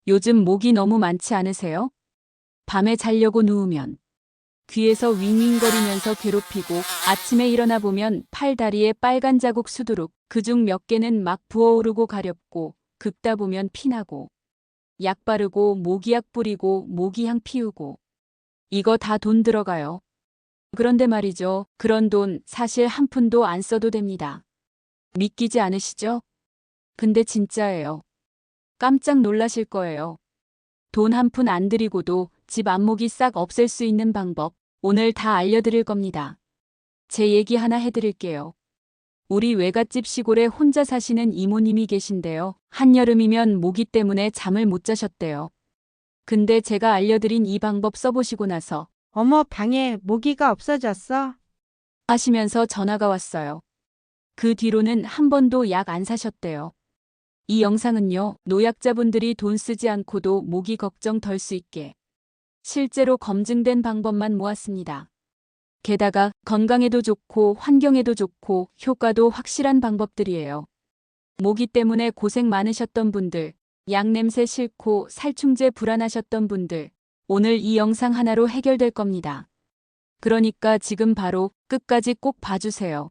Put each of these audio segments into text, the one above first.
요즘 모기 너무 많지 않으세요? 밤에 자려고 누우면 귀에서 윙윙거리면서 괴롭히고 아침에 일어나 보면 팔 다리에 빨간 자국 수두룩 그중 몇 개는 막 부어오르고 가렵고 긁다 보면 피나고 약 바르고 모기약 뿌리고 모기향 피우고 이거 다 돈 들어가요. 그런데 말이죠. 그런 돈 사실 한 푼도 안 써도 됩니다. 믿기지 않으시죠? 근데 진짜예요. 깜짝 놀라실 거예요. 돈 한 푼 안 들이고도 집 안모기 싹 없앨 수 있는 방법 오늘 다 알려드릴 겁니다. 제 얘기 하나 해드릴게요. 우리 외갓집 시골에 혼자 사시는 이모님이 계신데요. 한여름이면 모기 때문에 잠을 못 자셨대요. 근데 제가 알려드린 이 방법 써보시고 나서 어머, 방에 모기가 없어졌어? 하시면서 전화가 왔어요. 그 뒤로는 한 번도 약 안 사셨대요. 이 영상은요, 노약자분들이 돈 쓰지 않고도 모기 걱정 덜 수 있게 실제로 검증된 방법만 모았습니다. 게다가 건강에도 좋고 환경에도 좋고 효과도 확실한 방법들이에요. 모기 때문에 고생 많으셨던 분들, 약 냄새 싫고 살충제 불안하셨던 분들, 오늘 이 영상 하나로 해결될 겁니다. 그러니까 지금 바로 끝까지 꼭 봐주세요.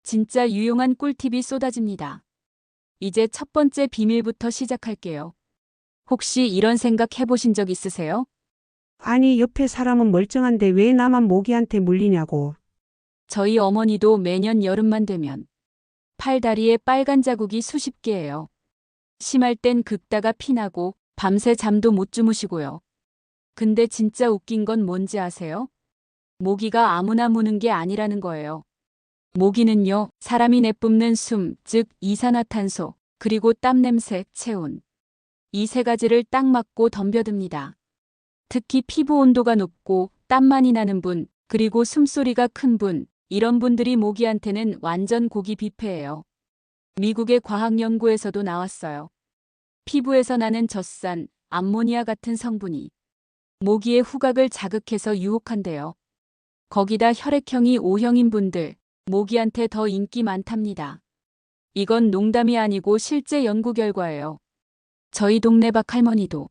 진짜 유용한 꿀팁이 쏟아집니다. 이제 첫 번째 비밀부터 시작할게요. 혹시 이런 생각 해보신 적 있으세요? 아니, 옆에 사람은 멀쩡한데 왜 나만 모기한테 물리냐고. 저희 어머니도 매년 여름만 되면 팔 다리에 빨간 자국이 수십 개예요. 심할 땐 긁다가 피나고 밤새 잠도 못 주무시고요. 근데 진짜 웃긴 건 뭔지 아세요? 모기가 아무나 무는 게 아니라는 거예요. 모기는요, 사람이 내뿜는 숨, 즉 이산화탄소, 그리고 땀 냄새, 체온. 이 세 가지를 딱 맞고 덤벼듭니다. 특히 피부 온도가 높고 땀 많이 나는 분, 그리고 숨소리가 큰 분, 이런 분들이 모기한테는 완전 고기 뷔페예요. 미국의 과학 연구에서도 나왔어요. 피부에서 나는 젖산, 암모니아 같은 성분이 모기의 후각을 자극해서 유혹한대요. 거기다 혈액형이 O형인 분들, 모기한테 더 인기 많답니다. 이건 농담이 아니고 실제 연구 결과예요. 저희 동네 박 할머니도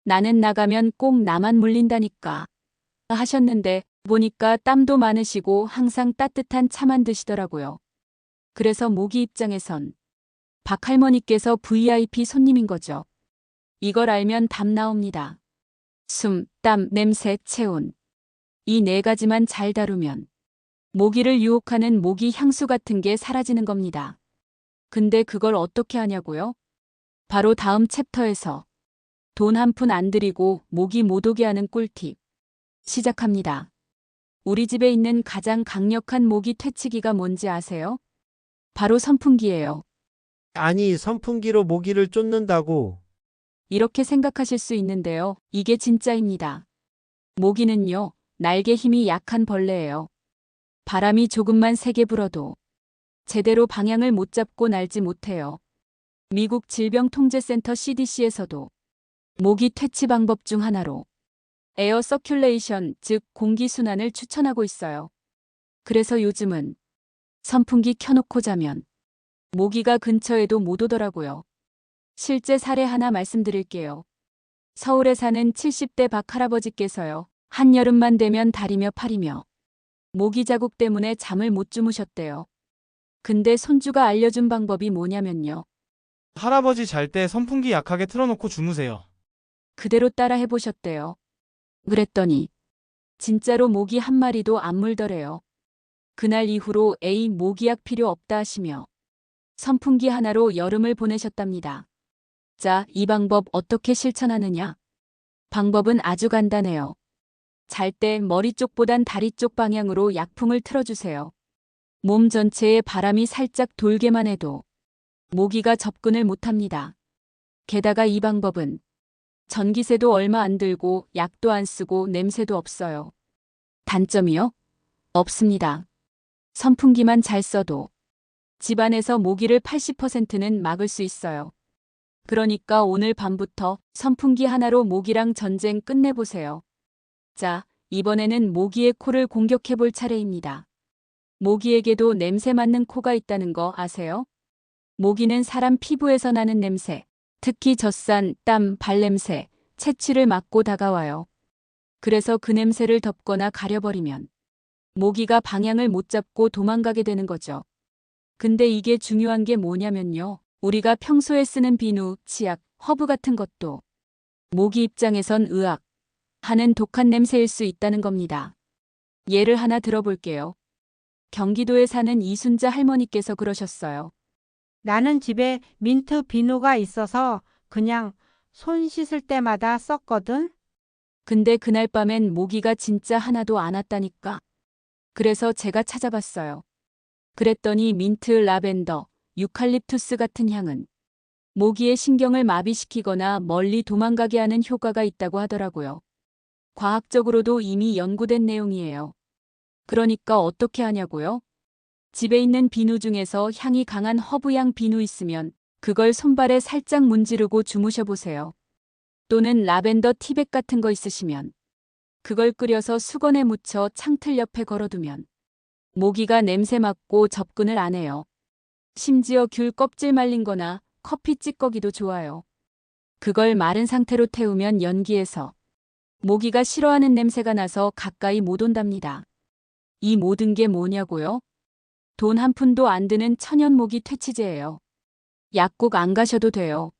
나는 나가면 꼭 나만 물린다니까 하셨는데 보니까 땀도 많으시고 항상 따뜻한 차만 드시더라고요. 그래서 모기 입장에선 박 할머니께서 VIP 손님인 거죠. 이걸 알면 답 나옵니다. 숨, 땀, 냄새, 체온. 이 네 가지만 잘 다루면 모기를 유혹하는 모기 향수 같은 게 사라지는 겁니다. 근데 그걸 어떻게 하냐고요? 바로 다음 챕터에서 돈 한 푼 안 들이고 모기 못 오게 하는 꿀팁 시작합니다. 우리 집에 있는 가장 강력한 모기 퇴치기가 뭔지 아세요? 바로 선풍기예요. 아니, 선풍기로 모기를 쫓는다고. 이렇게 생각하실 수 있는데요. 이게 진짜입니다. 모기는요, 날개 힘이 약한 벌레예요. 바람이 조금만 세게 불어도 제대로 방향을 못 잡고 날지 못해요. 미국 질병통제센터 CDC에서도 모기 퇴치 방법 중 하나로 에어 서큘레이션, 즉 공기 순환을 추천하고 있어요. 그래서 요즘은 선풍기 켜놓고 자면 모기가 근처에도 못 오더라고요. 실제 사례 하나 말씀드릴게요. 서울에 사는 70대 박 할아버지께서요. 한여름만 되면 다리며 팔이며 모기 자국 때문에 잠을 못 주무셨대요. 근데 손주가 알려준 방법이 뭐냐면요. 할아버지 잘 때 선풍기 약하게 틀어놓고 주무세요. 그대로 따라 해보셨대요. 그랬더니 진짜로 모기 한 마리도 안 물더래요. 그날 이후로 에이 모기약 필요 없다 하시며 선풍기 하나로 여름을 보내셨답니다. 자, 이 방법 어떻게 실천하느냐? 방법은 아주 간단해요. 잘 때 머리 쪽보단 다리 쪽 방향으로 약풍을 틀어주세요. 몸 전체에 바람이 살짝 돌게만 해도 모기가 접근을 못합니다. 게다가 이 방법은 전기세도 얼마 안 들고 약도 안 쓰고 냄새도 없어요. 단점이요? 없습니다. 선풍기만 잘 써도 집안에서 모기를 80%는 막을 수 있어요. 그러니까 오늘 밤부터 선풍기 하나로 모기랑 전쟁 끝내보세요. 자, 이번에는 모기의 코를 공격해볼 차례입니다. 모기에게도 냄새 맡는 코가 있다는 거 아세요? 모기는 사람 피부에서 나는 냄새, 특히 젖산, 땀, 발냄새, 채취를 맡고 다가와요. 그래서 그 냄새를 덮거나 가려버리면 모기가 방향을 못 잡고 도망가게 되는 거죠. 근데 이게 중요한 게 뭐냐면요. 우리가 평소에 쓰는 비누, 치약, 허브 같은 것도 모기 입장에선 으악 하는 독한 냄새일 수 있다는 겁니다. 예를 하나 들어볼게요. 경기도에 사는 이순자 할머니께서 그러셨어요. 나는 집에 민트 비누가 있어서 그냥 손 씻을 때마다 썼거든. 근데 그날 밤엔 모기가 진짜 하나도 안 왔다니까. 그래서 제가 찾아봤어요. 그랬더니 민트, 라벤더, 유칼립투스 같은 향은 모기의 신경을 마비시키거나 멀리 도망가게 하는 효과가 있다고 하더라고요. 과학적으로도 이미 연구된 내용이에요. 그러니까 어떻게 하냐고요? 집에 있는 비누 중에서 향이 강한 허브향 비누 있으면 그걸 손발에 살짝 문지르고 주무셔 보세요. 또는 라벤더 티백 같은 거 있으시면 그걸 끓여서 수건에 묻혀 창틀 옆에 걸어두면 모기가 냄새 맡고 접근을 안 해요. 심지어 귤 껍질 말린 거나 커피 찌꺼기도 좋아요. 그걸 마른 상태로 태우면 연기해서 모기가 싫어하는 냄새가 나서 가까이 못 온답니다. 이 모든 게 뭐냐고요? 돈 한 푼도 안 드는 천연 모기 퇴치제예요. 약국 안 가셔도 돼요.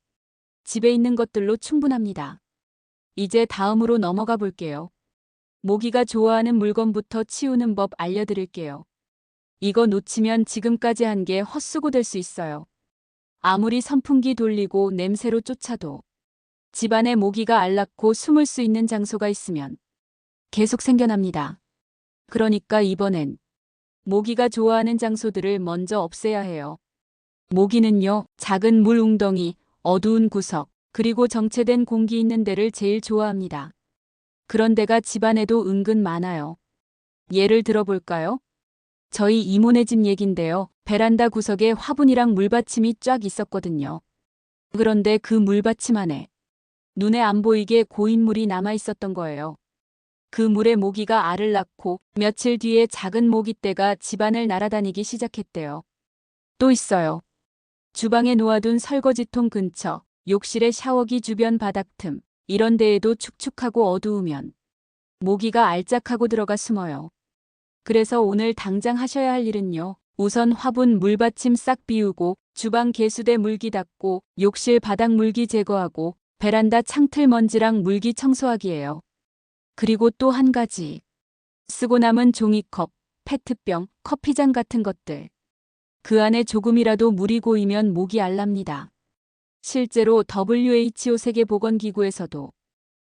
집에 있는 것들로 충분합니다. 이제 다음으로 넘어가 볼게요. 모기가 좋아하는 물건부터 치우는 법 알려드릴게요. 이거 놓치면 지금까지 한 게 헛수고 될 수 있어요. 아무리 선풍기 돌리고 냄새로 쫓아도 집안에 모기가 알낳고 숨을 수 있는 장소가 있으면 계속 생겨납니다. 그러니까 이번엔 모기가 좋아하는 장소들을 먼저 없애야 해요. 모기는요, 작은 물 웅덩이, 어두운 구석, 그리고 정체된 공기 있는 데를 제일 좋아합니다. 그런 데가 집안에도 은근 많아요. 예를 들어볼까요? 저희 이모네 집 얘긴데요. 베란다 구석에 화분이랑 물받침이 쫙 있었거든요. 그런데 그 물받침 안에 눈에 안 보이게 고인물이 남아 있었던 거예요. 그 물에 모기가 알을 낳고 며칠 뒤에 작은 모기떼가 집안을 날아다니기 시작했대요. 또 있어요. 주방에 놓아둔 설거지통 근처, 욕실의 샤워기 주변 바닥 틈, 이런 데에도 축축하고 어두우면 모기가 알짝하고 들어가 숨어요. 그래서 오늘 당장 하셔야 할 일은요. 우선 화분 물받침 싹 비우고 주방 개수대 물기 닦고 욕실 바닥 물기 제거하고 베란다 창틀 먼지랑 물기 청소하기예요. 그리고 또 한 가지. 쓰고 남은 종이컵, 페트병, 커피잔 같은 것들. 그 안에 조금이라도 물이 고이면 모기 알납니다. 실제로 WHO 세계보건기구에서도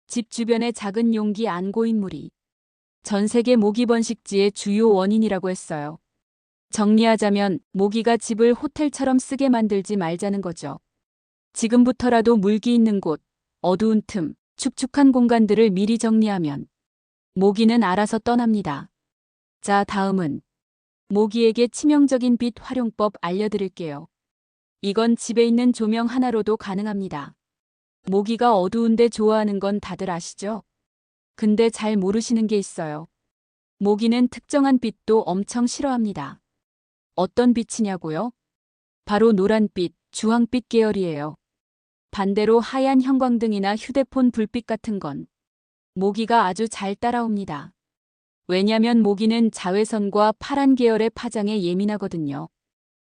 집 주변의 작은 용기 안 고인 물이 전 세계 모기 번식지의 주요 원인이라고 했어요. 정리하자면 모기가 집을 호텔처럼 쓰게 만들지 말자는 거죠. 지금부터라도 물기 있는 곳, 어두운 틈, 축축한 공간들을 미리 정리하면 모기는 알아서 떠납니다. 자, 다음은 모기에게 치명적인 빛 활용법 알려드릴게요. 이건 집에 있는 조명 하나로도 가능합니다. 모기가 어두운데 좋아하는 건 다들 아시죠? 근데 잘 모르시는 게 있어요. 모기는 특정한 빛도 엄청 싫어합니다. 어떤 빛이냐고요? 바로 노란빛, 주황빛 계열이에요. 반대로 하얀 형광등이나 휴대폰 불빛 같은 건 모기가 아주 잘 따라옵니다. 왜냐면 모기는 자외선과 파란 계열의 파장에 예민하거든요.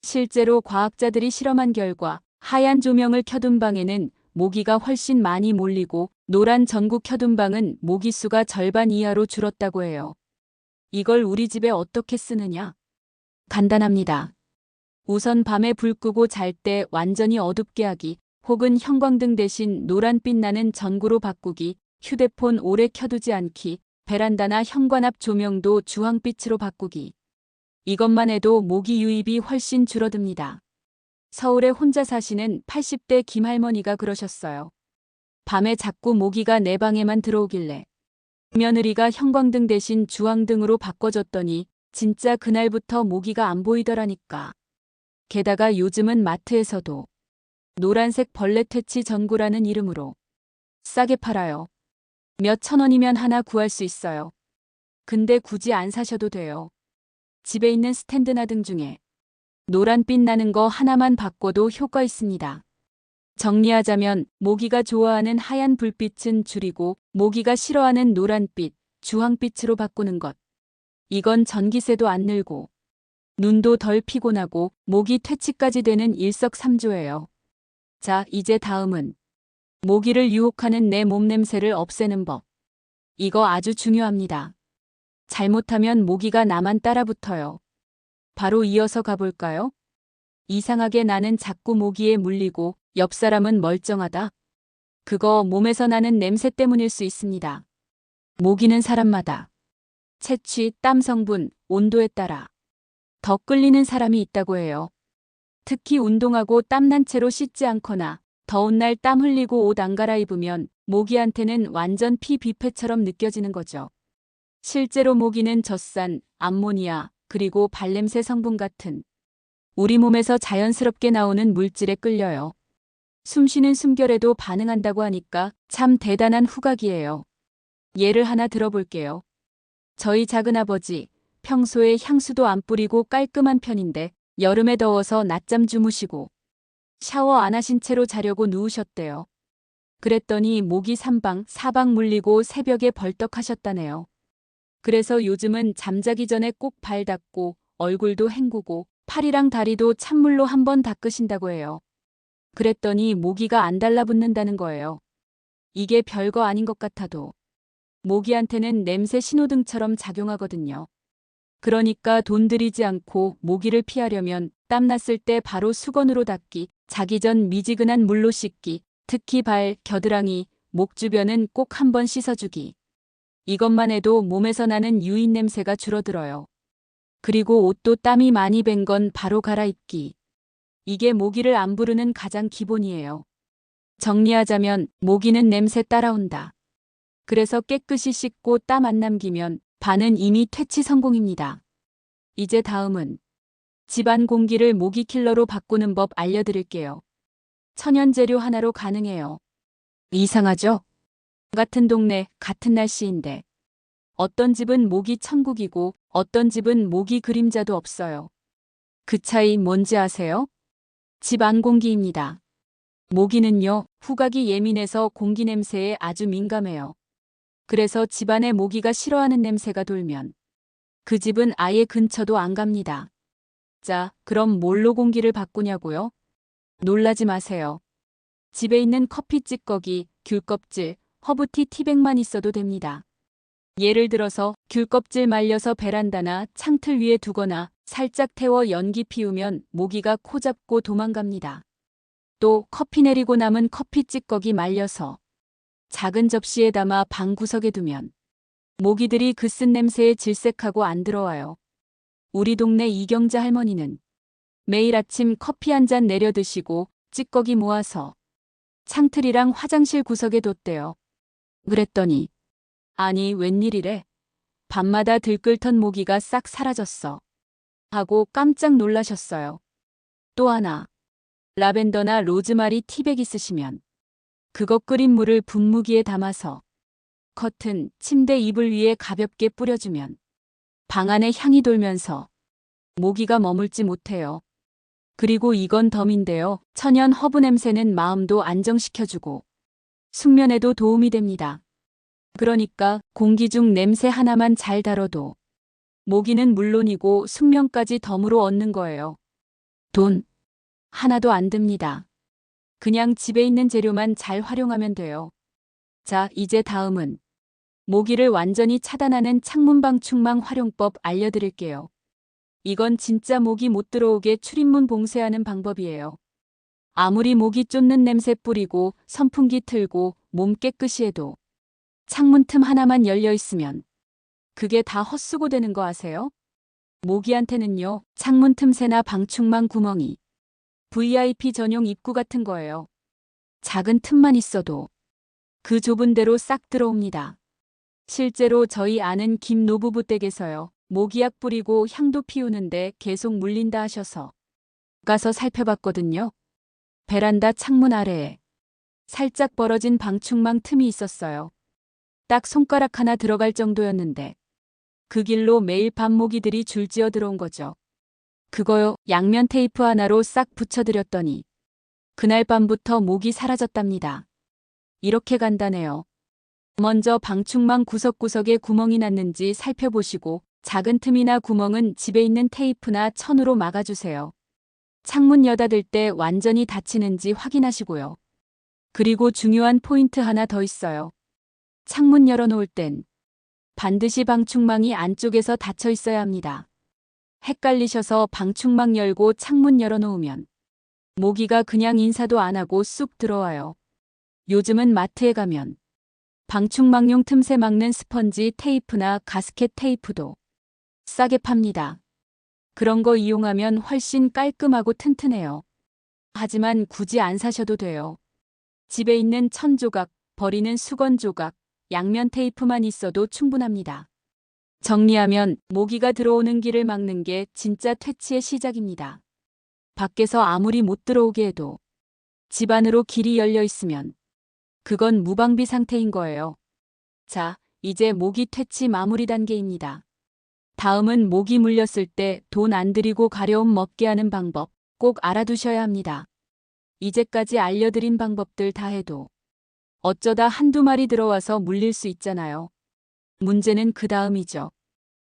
실제로 과학자들이 실험한 결과 하얀 조명을 켜둔 방에는 모기가 훨씬 많이 몰리고 노란 전구 켜둔 방은 모기 수가 절반 이하로 줄었다고 해요. 이걸 우리 집에 어떻게 쓰느냐? 간단합니다. 우선 밤에 불 끄고 잘 때 완전히 어둡게 하기, 혹은 형광등 대신 노란빛 나는 전구로 바꾸기, 휴대폰 오래 켜두지 않기, 베란다나 현관 앞 조명도 주황빛으로 바꾸기. 이것만 해도 모기 유입이 훨씬 줄어듭니다. 서울에 혼자 사시는 80대 김할머니가 그러셨어요. 밤에 자꾸 모기가 내 방에만 들어오길래 며느리가 형광등 대신 주황등으로 바꿔줬더니 진짜 그날부터 모기가 안 보이더라니까. 게다가 요즘은 마트에서도 노란색 벌레 퇴치 전구라는 이름으로 싸게 팔아요. 몇 천 원이면 하나 구할 수 있어요. 근데 굳이 안 사셔도 돼요. 집에 있는 스탠드나 등 중에 노란빛 나는 거 하나만 바꿔도 효과 있습니다. 정리하자면 모기가 좋아하는 하얀 불빛은 줄이고 모기가 싫어하는 노란빛, 주황빛으로 바꾸는 것. 이건 전기세도 안 늘고 눈도 덜 피곤하고 모기 퇴치까지 되는 일석삼조예요. 자, 이제 다음은 모기를 유혹하는 내 몸 냄새를 없애는 법. 이거 아주 중요합니다. 잘못하면 모기가 나만 따라붙어요. 바로 이어서 가볼까요? 이상하게 나는 자꾸 모기에 물리고 옆 사람은 멀쩡하다. 그거 몸에서 나는 냄새 때문일 수 있습니다. 모기는 사람마다 채취, 땀 성분, 온도에 따라 더 끌리는 사람이 있다고 해요. 특히 운동하고 땀난 채로 씻지 않거나 더운 날 땀 흘리고 옷 안 갈아입으면 모기한테는 완전 피 뷔페처럼 느껴지는 거죠. 실제로 모기는 젖산, 암모니아, 그리고 발냄새 성분 같은 우리 몸에서 자연스럽게 나오는 물질에 끌려요. 숨쉬는 숨결에도 반응한다고 하니까 참 대단한 후각이에요. 예를 하나 들어볼게요. 저희 작은아버지, 평소에 향수도 안 뿌리고 깔끔한 편인데 여름에 더워서 낮잠 주무시고 샤워 안 하신 채로 자려고 누우셨대요. 그랬더니 모기 3방, 4방 물리고 새벽에 벌떡하셨다네요. 그래서 요즘은 잠자기 전에 꼭 발 닦고 얼굴도 헹구고 팔이랑 다리도 찬물로 한번 닦으신다고 해요. 그랬더니 모기가 안 달라붙는다는 거예요. 이게 별거 아닌 것 같아도 모기한테는 냄새 신호등처럼 작용하거든요. 그러니까 돈 들이지 않고 모기를 피하려면 땀났을 때 바로 수건으로 닦기, 자기 전 미지근한 물로 씻기, 특히 발, 겨드랑이, 목 주변은 꼭 한번 씻어주기. 이것만 해도 몸에서 나는 유인 냄새가 줄어들어요. 그리고 옷도 땀이 많이 밴 건 바로 갈아입기. 이게 모기를 안 부르는 가장 기본이에요. 정리하자면 모기는 냄새 따라온다. 그래서 깨끗이 씻고 땀 안 남기면 반은 이미 퇴치 성공입니다. 이제 다음은 집안 공기를 모기 킬러로 바꾸는 법 알려드릴게요. 천연 재료 하나로 가능해요. 이상하죠? 같은 동네, 같은 날씨인데 어떤 집은 모기 천국이고 어떤 집은 모기 그림자도 없어요. 그 차이 뭔지 아세요? 집안 공기입니다. 모기는요, 후각이 예민해서 공기 냄새에 아주 민감해요. 그래서 집안에 모기가 싫어하는 냄새가 돌면 그 집은 아예 근처도 안 갑니다. 자, 그럼 뭘로 공기를 바꾸냐고요? 놀라지 마세요. 집에 있는 커피 찌꺼기, 귤 껍질, 허브티 티백만 있어도 됩니다. 예를 들어서 귤 껍질 말려서 베란다나 창틀 위에 두거나 살짝 태워 연기 피우면 모기가 코 잡고 도망갑니다. 또 커피 내리고 남은 커피 찌꺼기 말려서 작은 접시에 담아 방 구석에 두면 모기들이 그 쓴 냄새에 질색하고 안 들어와요. 우리 동네 이경자 할머니는 매일 아침 커피 한 잔 내려 드시고 찌꺼기 모아서 창틀이랑 화장실 구석에 뒀대요. 그랬더니 아니 웬일이래? 밤마다 들끓던 모기가 싹 사라졌어. 하고 깜짝 놀라셨어요. 또 하나, 라벤더나 로즈마리 티백 있으시면 그거 끓인 물을 분무기에 담아서 커튼, 침대 이불 위에 가볍게 뿌려주면 방 안에 향이 돌면서 모기가 머물지 못해요. 그리고 이건 덤인데요. 천연 허브 냄새는 마음도 안정시켜주고 숙면에도 도움이 됩니다. 그러니까 공기 중 냄새 하나만 잘 다뤄도 모기는 물론이고 숙면까지 덤으로 얻는 거예요. 돈 하나도 안 듭니다. 그냥 집에 있는 재료만 잘 활용하면 돼요. 자, 이제 다음은 모기를 완전히 차단하는 창문 방충망 활용법 알려드릴게요. 이건 진짜 모기 못 들어오게 출입문 봉쇄하는 방법이에요. 아무리 모기 쫓는 냄새 뿌리고 선풍기 틀고 몸 깨끗이 해도 창문 틈 하나만 열려 있으면 그게 다 헛수고 되는 거 아세요? 모기한테는요, 창문 틈새나 방충망 구멍이 VIP 전용 입구 같은 거예요. 작은 틈만 있어도 그 좁은 데로 싹 들어옵니다. 실제로 저희 아는 김 노부부 댁에서요. 모기약 뿌리고 향도 피우는데 계속 물린다 하셔서 가서 살펴봤거든요. 베란다 창문 아래에 살짝 벌어진 방충망 틈이 있었어요. 딱 손가락 하나 들어갈 정도였는데 그 길로 매일 밤 모기들이 줄지어 들어온 거죠. 그거요, 양면 테이프 하나로 싹 붙여드렸더니 그날 밤부터 모기 사라졌답니다. 이렇게 간단해요. 먼저 방충망 구석구석에 구멍이 났는지 살펴보시고 작은 틈이나 구멍은 집에 있는 테이프나 천으로 막아주세요. 창문 여닫을 때 완전히 닫히는지 확인하시고요. 그리고 중요한 포인트 하나 더 있어요. 창문 열어놓을 땐 반드시 방충망이 안쪽에서 닫혀 있어야 합니다. 헷갈리셔서 방충망 열고 창문 열어놓으면 모기가 그냥 인사도 안 하고 쑥 들어와요. 요즘은 마트에 가면 방충망용 틈새 막는 스펀지 테이프나 가스켓 테이프도 싸게 팝니다. 그런 거 이용하면 훨씬 깔끔하고 튼튼해요. 하지만 굳이 안 사셔도 돼요. 집에 있는 천 조각, 버리는 수건 조각, 양면 테이프만 있어도 충분합니다. 정리하면 모기가 들어오는 길을 막는 게 진짜 퇴치의 시작입니다. 밖에서 아무리 못 들어오게 해도 집 안으로 길이 열려 있으면 그건 무방비 상태인 거예요. 자, 이제 모기 퇴치 마무리 단계입니다. 다음은 모기 물렸을 때 돈 안 들이고 가려움 먹게 하는 방법 꼭 알아두셔야 합니다. 이제까지 알려드린 방법들 다 해도 어쩌다 한두 마리 들어와서 물릴 수 있잖아요. 문제는 그 다음이죠.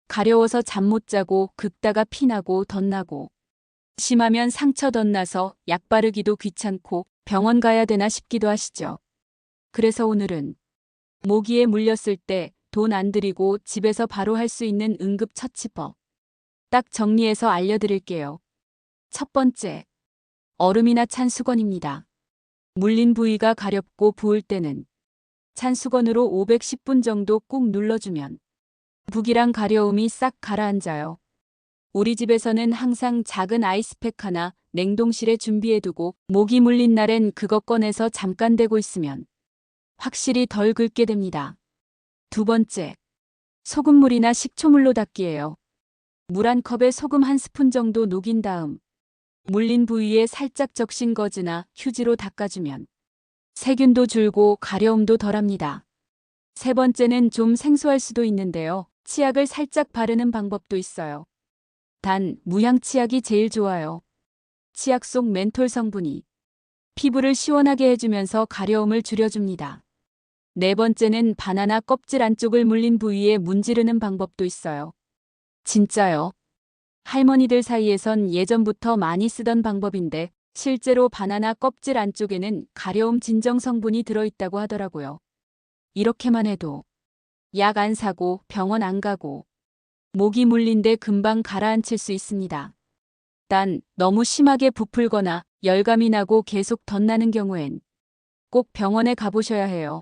가려워서 잠 못 자고 긁다가 피나고 덧나고 심하면 상처 덧나서 약 바르기도 귀찮고 병원 가야 되나 싶기도 하시죠. 그래서 오늘은 모기에 물렸을 때 돈 안 들이고 집에서 바로 할 수 있는 응급처치법 딱 정리해서 알려드릴게요. 첫 번째, 얼음이나 찬 수건입니다. 물린 부위가 가렵고 부을 때는 찬 수건으로 510분 정도 꾹 눌러주면 부기랑 가려움이 싹 가라앉아요. 우리 집에서는 항상 작은 아이스팩 하나 냉동실에 준비해두고 모기 물린 날엔 그거 꺼내서 잠깐 대고 있으면 확실히 덜 긁게 됩니다. 두 번째, 소금물이나 식초물로 닦기예요. 물 한 컵에 소금 한 스푼 정도 녹인 다음 물린 부위에 살짝 적신 거즈나 휴지로 닦아주면 세균도 줄고 가려움도 덜합니다. 세 번째는 좀 생소할 수도 있는데요. 치약을 살짝 바르는 방법도 있어요. 단, 무향 치약이 제일 좋아요. 치약 속 멘톨 성분이 피부를 시원하게 해주면서 가려움을 줄여줍니다. 네 번째는 바나나 껍질 안쪽을 물린 부위에 문지르는 방법도 있어요. 진짜요. 할머니들 사이에선 예전부터 많이 쓰던 방법인데 실제로 바나나 껍질 안쪽에는 가려움 진정 성분이 들어있다고 하더라고요. 이렇게만 해도 약 안 사고 병원 안 가고 모기 물린데 금방 가라앉힐 수 있습니다. 단 너무 심하게 부풀거나 열감이 나고 계속 덧나는 경우엔 꼭 병원에 가보셔야 해요.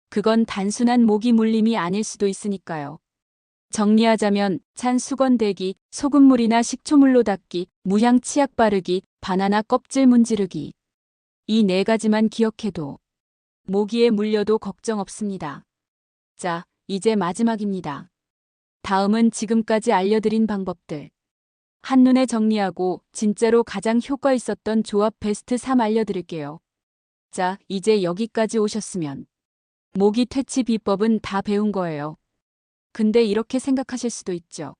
그건 단순한 모기 물림이 아닐 수도 있으니까요. 정리하자면 찬 수건 대기, 소금물이나 식초물로 닦기, 무향 치약 바르기, 바나나 껍질 문지르기. 이 네 가지만 기억해도 모기에 물려도 걱정 없습니다. 자, 이제 마지막입니다. 다음은 지금까지 알려드린 방법들. 한눈에 정리하고 진짜로 가장 효과 있었던 조합 베스트 3 알려드릴게요. 자, 이제 여기까지 오셨으면 모기 퇴치 비법은 다 배운 거예요. 근데 이렇게 생각하실 수도 있죠.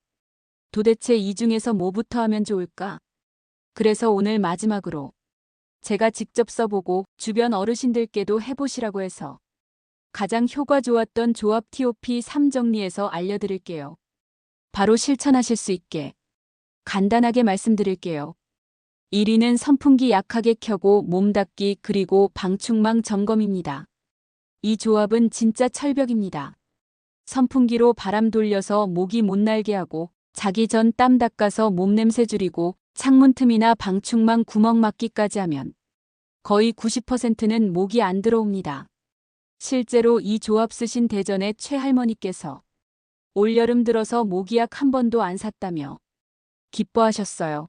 도대체 이 중에서 뭐부터 하면 좋을까? 그래서 오늘 마지막으로 제가 직접 써보고 주변 어르신들께도 해보시라고 해서 가장 효과 좋았던 조합 TOP 3 정리해서 알려드릴게요. 바로 실천하실 수 있게 간단하게 말씀드릴게요. 1위는 선풍기 약하게 켜고 몸 닦기 그리고 방충망 점검입니다. 이 조합은 진짜 철벽입니다. 선풍기로 바람 돌려서 모기 못 날게 하고 자기 전 땀 닦아서 몸냄새 줄이고 창문 틈이나 방충망 구멍 막기까지 하면 거의 90%는 모기 안 들어옵니다. 실제로 이 조합 쓰신 대전의 최할머니께서 올여름 들어서 모기약 한 번도 안 샀다며 기뻐하셨어요.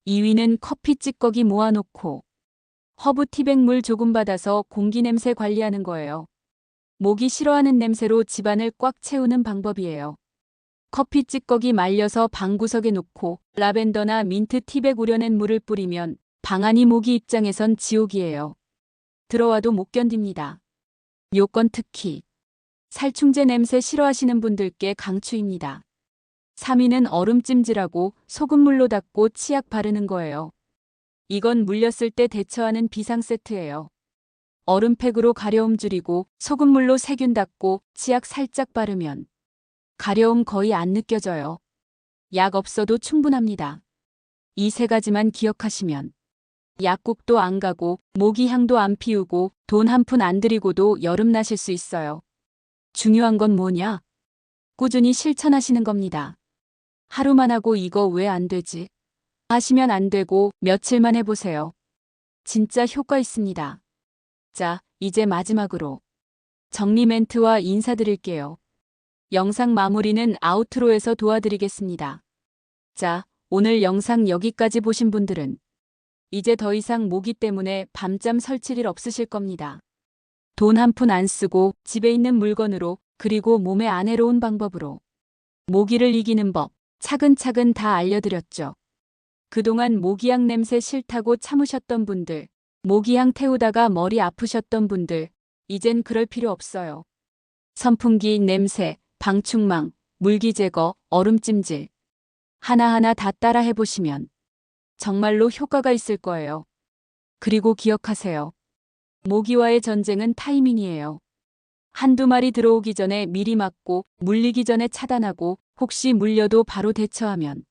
2위는 커피 찌꺼기 모아놓고 허브 티백물 조금 받아서 공기 냄새 관리하는 거예요. 모기 싫어하는 냄새로 집안을 꽉 채우는 방법이에요. 커피 찌꺼기 말려서 방구석에 놓고 라벤더나 민트 티백 우려낸 물을 뿌리면 방 안이 모기 입장에선 지옥이에요. 들어와도 못 견딥니다. 요건 특히 살충제 냄새 싫어하시는 분들께 강추입니다. 3위는 얼음찜질하고 소금물로 닦고 치약 바르는 거예요. 이건 물렸을 때 대처하는 비상 세트예요. 얼음팩으로 가려움 줄이고 소금물로 세균 닦고 치약 살짝 바르면 가려움 거의 안 느껴져요. 약 없어도 충분합니다. 이 세 가지만 기억하시면 약국도 안 가고 모기향도 안 피우고 돈 한 푼 안 들이고도 여름 나실 수 있어요. 중요한 건 뭐냐? 꾸준히 실천하시는 겁니다. 하루만 하고 이거 왜 안 되지? 하시면 안 되고 며칠만 해보세요. 진짜 효과 있습니다. 자, 이제 마지막으로 정리 멘트와 인사드릴게요. 영상 마무리는 아우트로에서 도와드리겠습니다. 자, 오늘 영상 여기까지 보신 분들은 이제 더 이상 모기 때문에 밤잠 설칠 일 없으실 겁니다. 돈 한 푼 안 쓰고 집에 있는 물건으로 그리고 몸에 안 해로운 방법으로 모기를 이기는 법 차근차근 다 알려드렸죠. 그동안 모기향 냄새 싫다고 참으셨던 분들, 모기향 태우다가 머리 아프셨던 분들, 이젠 그럴 필요 없어요. 선풍기, 냄새, 방충망, 물기 제거, 얼음찜질 하나하나 다 따라 해보시면 정말로 효과가 있을 거예요. 그리고 기억하세요. 모기와의 전쟁은 타이밍이에요. 한두 마리 들어오기 전에 미리 막고 물리기 전에 차단하고 혹시 물려도 바로 대처하면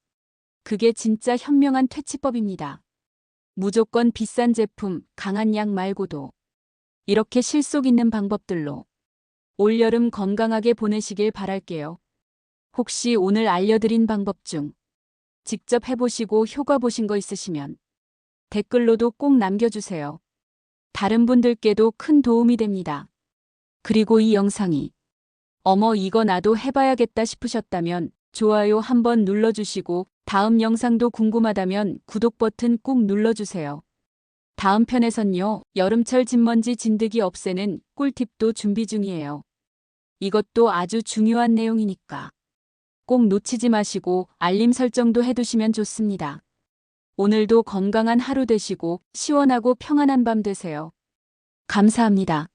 그게 진짜 현명한 퇴치법입니다. 무조건 비싼 제품, 강한 약 말고도 이렇게 실속 있는 방법들로 올여름 건강하게 보내시길 바랄게요. 혹시 오늘 알려드린 방법 중 직접 해보시고 효과 보신 거 있으시면 댓글로도 꼭 남겨주세요. 다른 분들께도 큰 도움이 됩니다. 그리고 이 영상이 어머 이거 나도 해봐야겠다 싶으셨다면 좋아요 한번 눌러주시고 다음 영상도 궁금하다면 구독 버튼 꾹 눌러주세요. 다음 편에선요, 여름철 진먼지 진드기 없애는 꿀팁도 준비 중이에요. 이것도 아주 중요한 내용이니까 꼭 놓치지 마시고 알림 설정도 해두시면 좋습니다. 오늘도 건강한 하루 되시고 시원하고 평안한 밤 되세요. 감사합니다.